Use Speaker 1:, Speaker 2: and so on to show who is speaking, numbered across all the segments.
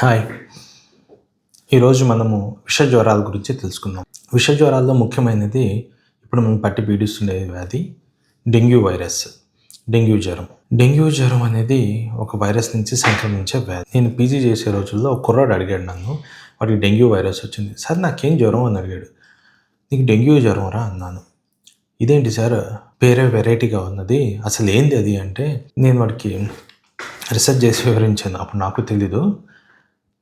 Speaker 1: Hi. ఈరోజు మనము విష జ్వరాల గురించి తెలుసుకుందాం. విష జ్వరాల్లో ముఖ్యమైనది ఇప్పుడు మనం పట్టి పీడిస్తుండే వ్యాధి డెంగ్యూ వైరస్. డెంగ్యూ జ్వరం. డెంగ్యూ జ్వరం అనేది ఒక వైరస్ నుంచి సంక్రమించే వ్యాధి. నేను పీజీ చేసే రోజుల్లో ఒక కుర్రాడు అడిగాడు నన్ను, వాడికి డెంగ్యూ వైరస్ వచ్చింది. సార్ నాకేం జ్వరం అని అడిగాడు. నీకు డెంగ్యూ జ్వరం రా అన్నాను. ఇదేంటి సార్ పేరే వెరైటీగా ఉన్నది, అసలు ఏంది అది అంటే నేను వాడికి రీసెర్చ్ చేసి వివరించాను. అప్పుడు నాకు తెలీదు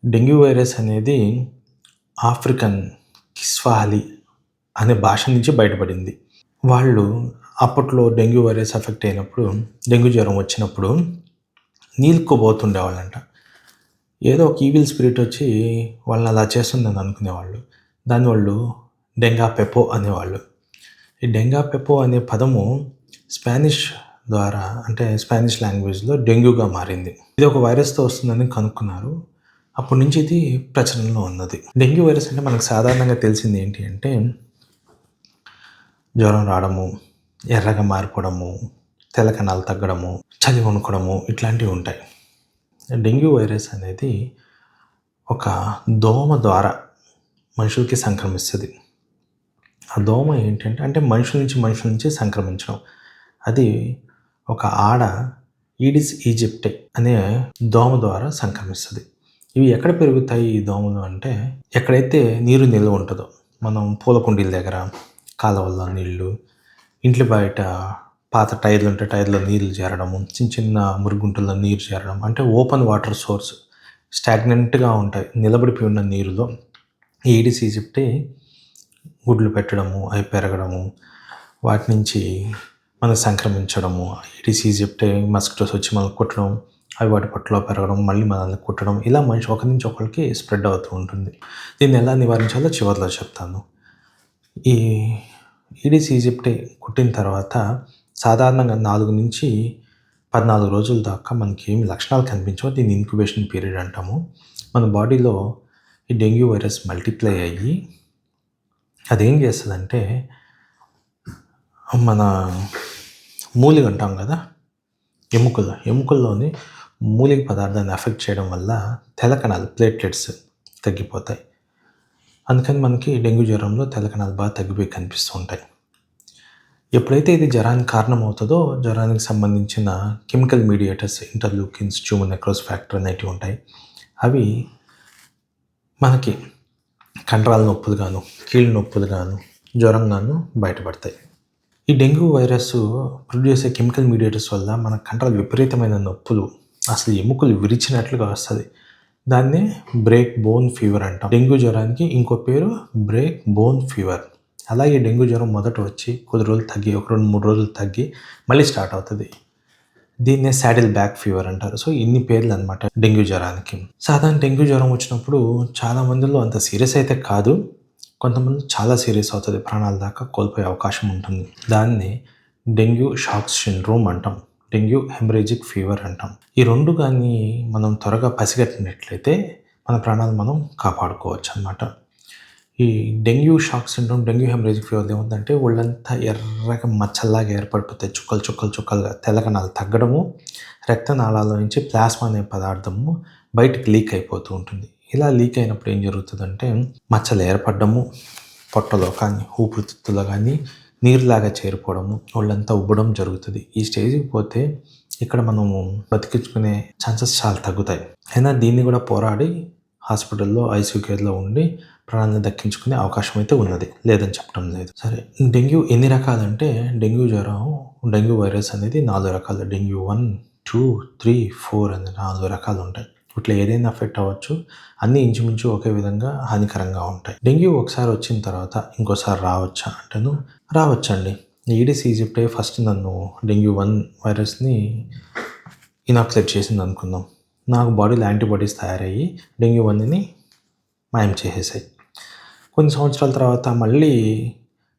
Speaker 1: డెంగ్యూ వైరస్ అనేది ఆఫ్రికన్ కిస్వాహలి అనే భాష నుంచి బయటపడింది. వాళ్ళు అప్పట్లో డెంగ్యూ వైరస్ ఎఫెక్ట్ అయినప్పుడు, డెంగ్యూ జ్వరం వచ్చినప్పుడు నీళ్ళుకుపోతుండేవాళ్ళంట. ఏదో ఒక ఈవిల్ స్పిరిట్ వచ్చి వాళ్ళని అలా చేస్తుందని అనుకునేవాళ్ళు. దాన్ని వాళ్ళు డెంగా పెపో అనేవాళ్ళు. ఈ డెంగా పెపో అనే పదము స్పానిష్ ద్వారా, అంటే స్పానిష్ లాంగ్వేజ్లో డెంగ్యూగా మారింది. ఇది ఒక వైరస్తో వస్తుందని కనుక్కున్నారు. అప్పటి నుంచి ఇది ప్రచరణలో ఉన్నది. డెంగ్యూ వైరస్ అంటే మనకు సాధారణంగా తెలిసింది ఏంటి అంటే జ్వరం రావడము, ఎర్రగా మారిపోవడము, తెల్ల కణాలు తగ్గడము, చలి వణుకడము ఇట్లాంటివి ఉంటాయి. డెంగ్యూ వైరస్ అనేది ఒక దోమ ద్వారా మనుషులకి సంక్రమిస్తుంది. ఆ దోమ ఏంటంటే అంటే మనుషుల నుంచి సంక్రమించడం. అది ఒక ఆడ ఈడిస్ ఈజిప్టే అనే దోమ ద్వారా సంక్రమిస్తుంది. ఇవి ఎక్కడ పెరుగుతాయి ఈ దోమలు అంటే ఎక్కడైతే నీరు నిల్వ ఉంటుందో, మనం పూల కుండీల దగ్గర, కాలువల్లో నీళ్ళు, ఇంట్లో బయట పాత టైర్లు ఉంటే టైర్లో నీళ్ళు చేరడము, చిన్న చిన్న మురుగుంటల్లో నీరు చేరడం, అంటే ఓపెన్ వాటర్ సోర్స్ స్టాగ్నెంట్గా ఉంటాయి, నిలబడిపోయి ఉన్న నీరులో ఈడిస్ ఈజిప్టే గుడ్లు పెట్టడము, అవి పెరగడము, వాటి నుంచి మనకు సంక్రమించడము, ఈడిస్ ఈజిప్టే మస్కిటోస్ వచ్చి మనకు కుట్టడం, అవి వాటి పొట్టలో పెరగడం, మళ్ళీ మనల్ని కుట్టడం, ఇలా మనిషి ఒకరి నుంచి ఒకరికి స్ప్రెడ్ అవుతూ ఉంటుంది. దీన్ని ఎలా నివారించాలో చివరిలో చెప్తాను. ఈ ఈడిస్ ఈజిప్టే కుట్టిన తర్వాత సాధారణంగా 4 నుంచి 14 రోజుల దాకా మనకి ఏమి లక్షణాలు కనిపించవు. దీన్ని ఇంక్యుబేషన్ పీరియడ్ అంటాము. మన బాడీలో ఈ డెంగ్యూ వైరస్ మల్టిప్లై అయ్యి అదేం చేస్తుందంటే మన మూలిగ అంటాం కదా, ఎముకల్లోని మూలిక పదార్థాన్ని ఎఫెక్ట్ చేయడం వల్ల తెల్ల కణాలు ప్లేట్లెట్స్ తగ్గిపోతాయి. అందుకని మనకి డెంగ్యూ జ్వరంలో తెల్ల కణాలు బాగా తగ్గిపోయి కనిపిస్తూ ఉంటాయి. ఎప్పుడైతే ఇది జ్వరానికి కారణం అవుతుందో, జ్వరానికి సంబంధించిన కెమికల్ మీడియేటర్స్, ఇంటర్లూకిన్స్, ట్యూమర్ నెక్రోస్ ఫ్యాక్టర్ అనేటివి ఉంటాయి. అవి మనకి కండరాల నొప్పులు గాను, కీళ్ళ నొప్పులు గాను, జ్వరం గాను బయటపడతాయి. ఈ డెంగ్యూ వైరస్ ప్రొడ్యూస్ అయ్యే కెమికల్ మీడియేటర్స్ వల్ల మన కండరాలు విపరీతమైన నొప్పులు, అసలు ఎముకలు విరిచినట్లుగా వస్తుంది. దాన్నే బ్రేక్ బోన్ ఫీవర్ అంటాం. డెంగ్యూ జ్వరానికి ఇంకో పేరు బ్రేక్ బోన్ ఫీవర్. అలాగే డెంగ్యూ జ్వరం మొదట వచ్చి కొద్ది రోజులు తగ్గి, 1-2-3 రోజులు తగ్గి మళ్ళీ స్టార్ట్ అవుతుంది. దీన్నే శాడిల్ బ్యాక్ ఫీవర్ అంటారు. సో ఇన్ని పేర్లు అనమాట డెంగ్యూ జ్వరానికి. సాధారణ డెంగ్యూ జ్వరం వచ్చినప్పుడు చాలా మందిలో అంత సీరియస్ అయితే కాదు, కొంతమంది చాలా సీరియస్ అవుతుంది, ప్రాణాల దాకా కోల్పోయే అవకాశం ఉంటుంది. దాన్ని డెంగ్యూ షాక్ సిండ్రోమ్ అంటాం, డెంగ్యూ హెమరేజిక్ ఫీవర్ అంటాం. ఈ రెండు కానీ మనం త్వరగా పసిగట్టినట్లయితే మన ప్రాణాలు మనం కాపాడుకోవచ్చు అన్నమాట. ఈ dengue shock syndrome, dengue haemorrhagic fever ఏముందంటే ఒళ్ళంతా ఎర్రగా మచ్చల్లాగా ఏర్పడిపోతాయి, చుక్కలుగా తెల్ల కణాలు తగ్గడము, రక్తనాళాల నుంచి ప్లాస్మా అనే పదార్థము బయటికి లీక్ అయిపోతూ ఉంటుంది. ఇలా లీక్ అయినప్పుడు ఏం జరుగుతుందంటే మచ్చలు ఏర్పడము, పొట్టలో కానీ ఊపిరితిత్తులో కానీ నీరులాగా చేరిపోవడము, ఒళ్ళంతా ఉబ్బడం జరుగుతుంది. ఈ స్టేజ్కి పోతే ఇక్కడ మనము బతికించుకునే ఛాన్సెస్ చాలా తగ్గుతాయి. అయినా దీన్ని కూడా పోరాడి హాస్పిటల్లో ఐసీయూ కేర్లో ఉండి ప్రాణాలను దక్కించుకునే అవకాశం అయితే ఉన్నది, లేదని చెప్పడం లేదు. సరే, డెంగ్యూ ఎన్ని రకాలంటే డెంగ్యూ జ్వరం, డెంగ్యూ వైరస్ అనేది 4 రకాలు. డెంగ్యూ 1, 2, 3, 4 అని 4 రకాలు ఉంటాయి. ఇట్లా ఏదైనా ఎఫెక్ట్ అవ్వచ్చు. అన్నీ ఇంచుమించు ఒకే విధంగా హానికరంగా ఉంటాయి. డెంగ్యూ ఒకసారి వచ్చిన తర్వాత ఇంకోసారి రావచ్చా అంటేను రావచ్చండి. ఈడిస్ ఈజిప్టే ఫస్ట్ నన్ను డెంగ్యూ 1 వైరస్ని ఇనాక్యులేట్ చేసింది అనుకుందాం. నాకు బాడీలో యాంటీబాడీస్ తయారయ్యి డెంగ్యూ 1ని మాయం చేసేసాయి. కొన్ని సంవత్సరాల తర్వాత మళ్ళీ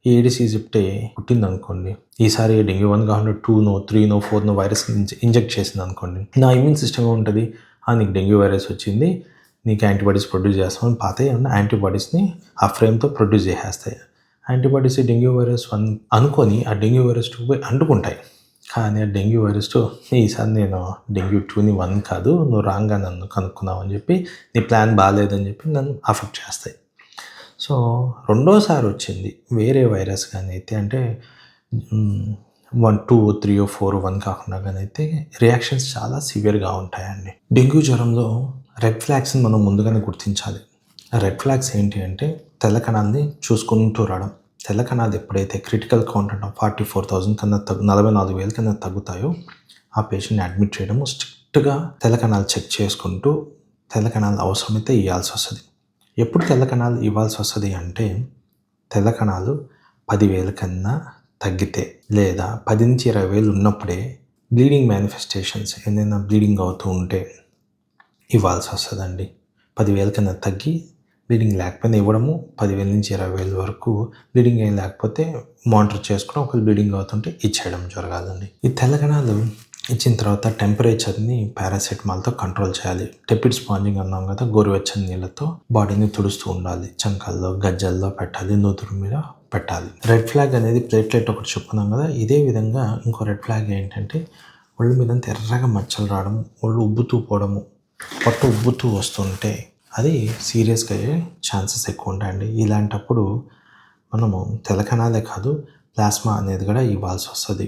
Speaker 1: ఈడిస్ ఈజిప్టే పుట్టింది అనుకోండి. ఈసారి డెంగ్యూ 1 కాకుండా 2నో 3నో 4నో వైరస్ ఇంజెక్ట్ చేసింది అనుకోండి. నా ఇమ్యూన్ సిస్టమ్ ఉంటుంది, నీకు డెంగ్యూ వైరస్ వచ్చింది, నీకు యాంటీబాడీస్ ప్రొడ్యూస్ చేస్తామని పాత ఏమన్నా యాంటీబాడీస్ని ఆ ఫ్రేమ్తో ప్రొడ్యూస్ చేసేస్తాయి. యాంటీబాడీస్ డెంగ్యూ వైరస్ 1 అనుకొని ఆ డెంగ్యూ వైరస్ 2 పోయి అంటుకుంటాయి. కానీ ఆ డెంగ్యూ వైరస్ 2 ఈసారి నేను డెంగ్యూ 2ని 1 కాదు, నువ్వు రాంగ్‌గా నన్ను కనుక్కున్నావు అని చెప్పి, నీ ప్లాన్ బాలేదని చెప్పి నన్ను అఫెక్ట్ చేస్తాయి. సో, రెండోసారి వచ్చింది వేరే వైరస్ గానైతే అంటే 1, 2, 3, 4, 1 కాకుండా గానైతే రియాక్షన్స్ చాలా సివియర్‌గా ఉంటాయండి. డెంగ్యూ జ్వరంలో రెడ్ ఫ్లాగ్స్‌ని మనం ముందుగానే గుర్తించాలి. ఆ రెడ్ ఫ్లాగ్స్ ఏంటి అంటే తెల్ల కణాలని చూసుకుంటూ రావడం. తెల్ల కణాలు ఎప్పుడైతే క్రిటికల్ కౌంట్ అంటే 44,000 కన్నా 44,000 కన్నా తగ్గుతాయో ఆ పేషెంట్‌ని అడ్మిట్ చేయడము, స్ట్రిక్ట్‌గా తెల్ల కణాలు చెక్ చేసుకుంటూ తెల్ల కణాలు అవసరమైతే ఇయ్యాల్సి వస్తది. ఎప్పుడు తెల్ల కణాలు ఇవ్వాల్సి వస్తది అంటే తెల్ల కణాలు 10,000 కన్నా తగ్గితే లేదా 10,000-20,000 ఉన్నప్పుడే బ్లీడింగ్ మేనిఫెస్టేషన్స్ ఏదైనా బ్లీడింగ్ అవుతూ ఉంటే ఇవ్వాల్సి వస్తదండి. 10,000 కన్నా తగ్గి బ్లీడింగ్ లేకపోయినా ఇవ్వడము, 10,000-20,000 వరకు బ్లీడింగ్ ఏం లేకపోతే మానిటర్ చేసుకొని ఒకవేళ బ్లీడింగ్ అవుతుంటే ఇచ్చేయడం జరగాలండి. ఈ తెల్ల కణాలు ఇచ్చిన తర్వాత టెంపరేచర్‌ని పారాసెటమాల్‌తో కంట్రోల్ చేయాలి. టెపిడ్ స్పాంజింగ్ అన్నాం కదా, గోరువెచ్చని నీళ్ళతో బాడీని తుడుస్తూ ఉండాలి. చంకల్లో, గజ్జల్లో పెట్టాలి, నుదురు మీద పెట్టాలి. రెడ్ ఫ్లాగ్ అనేది ప్లేట్లెట్ ఒకటి చెప్పుకున్నాం కదా, ఇదే విధంగా ఇంకో రెడ్ ఫ్లాగ్ ఏంటంటే ఒళ్ళు మీదంతా ఎర్రగా మచ్చలు రావడం, ఒళ్ళు ఉబ్బుతూ పోవడము, పొట్ట ఉబ్బుతూ వస్తుంటే అది సీరియస్‌గా అయ్యే ఛాన్సెస్ ఎక్కువ ఉంటాయండి. ఇలాంటప్పుడు మనము తెల్ల కణాలే కాదు, ప్లాస్మా అనేది కూడా ఇవ్వాల్సి వస్తది.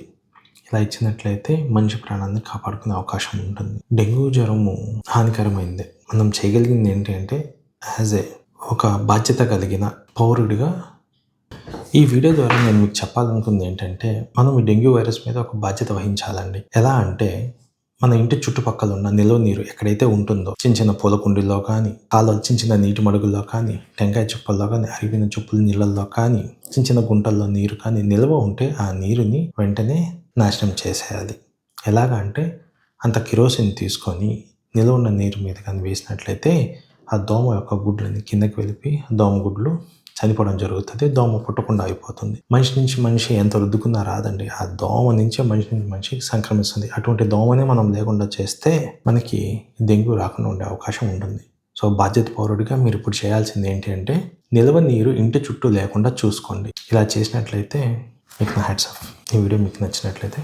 Speaker 1: ఇలా ఇచ్చినట్లయితే మనిషి ప్రాణాన్ని కాపాడుకునే అవకాశం ఉంటుంది. డెంగ్యూ జ్వరము హానికరమైందే. మనం చేయగలిగింది ఏంటి అంటే ఒక బాధ్యత కలిగిన పౌరుడిగా ఈ వీడియో ద్వారా నేను మీకు చెప్పాలనుకుంది ఏంటంటే, మనం ఈ డెంగ్యూ వైరస్ మీద ఒక బాధ్యత వహించాలండి. ఎలా అంటే మన ఇంటి చుట్టుపక్కల ఉన్న నిల్వ నీరు ఎక్కడైతే ఉంటుందో, చిన్న చిన్న పూల కుండీల్లో కానీ, చిన్న చిన్న నీటి మడుగుల్లో కానీ, టెంకాయ చుప్పల్లో కానీ, అరిగిన చుప్పుల నీళ్ళల్లో కానీ, చిన్న చిన్న గుంటల్లో నీరు కానీ నిల్వ ఉంటే ఆ నీరుని వెంటనే నాశనం చేసేయాలి. ఎలాగ అంటే అంత కిరోసిన్ తీసుకొని నిల్వ ఉన్న నీరు మీద కానీ వేసినట్లయితే ఆ దోమ యొక్క గుడ్లని కిందకి వెళ్ళిపోయి దోమ గుడ్లు చనిపోవడం జరుగుతుంది. దోమ పుట్టకుండా అయిపోతుంది. మనిషి నుంచి మనిషి ఎంత రుద్దుకున్నా రాదండి. ఆ దోమ నుంచే మనిషి నుంచి మనిషికి సంక్రమిస్తుంది. అటువంటి దోమనే మనం లేకుండా చేస్తే మనకి డెంగ్యూ రాకుండా ఉండే అవకాశం ఉంటుంది. సో, బాధ్యత పౌరుడిగా మీరు ఇప్పుడు చేయాల్సింది ఏంటి అంటే నిల్వ నీరు ఇంటి చుట్టూ లేకుండా చూసుకోండి. ఇలా చేసినట్లయితే మీకు నా హ్యాట్స్ ఆఫ్. ఈ వీడియో మీకు నచ్చినట్లయితే